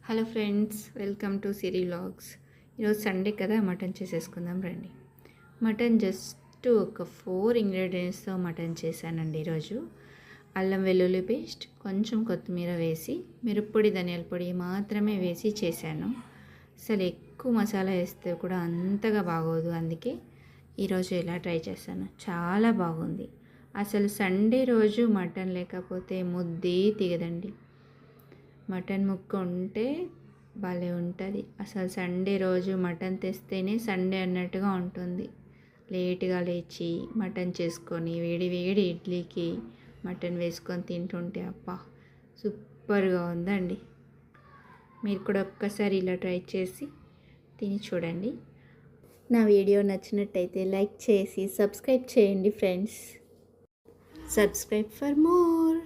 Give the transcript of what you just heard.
Hello friends, welcome to Siri vlogs. ఈరోజు Sunday కదా, mutton చేసేసుకుందాం రండి. మటన్ జస్ట్ ఒక 4 ఇంగ్రీడియంట్స్తో మటన్ చేశానండి ఈరోజు. అల్లం వెల్లుల్లి పేస్ట్, కొంచెం కొత్తిమీర వేసి, మిరప్పొడి ధనియాల పొడి మాత్రమే వేసి చేశాను. అసలు ఎక్కువ మసాలా వేస్తే కూడా అంతగా బాగోదు, అందుకే ఈరోజు ఇలా ట్రై చేశాను. చాలా బాగుంది. అసలు సండే రోజు మటన్ లేకపోతే ముద్దే దిగదండి. మటన్ ముక్క ఉంటే భలే ఉంటుంది. అసలు సండే రోజు మటన్ తెస్తేనే సండే అన్నట్టుగా ఉంటుంది. లేట్గా లేచి మటన్ చేసుకొని వేడి వేడి ఇడ్లీకి మటన్ వేసుకొని తింటుంటే అబ్బా సూపర్గా ఉందండి. మీరు కూడా ఒక్కసారి ఇలా ట్రై చేసి తిని చూడండి. నా వీడియో నచ్చినట్టయితే లైక్ చేసి సబ్స్క్రైబ్ చేయండి ఫ్రెండ్స్. Subscribe for more.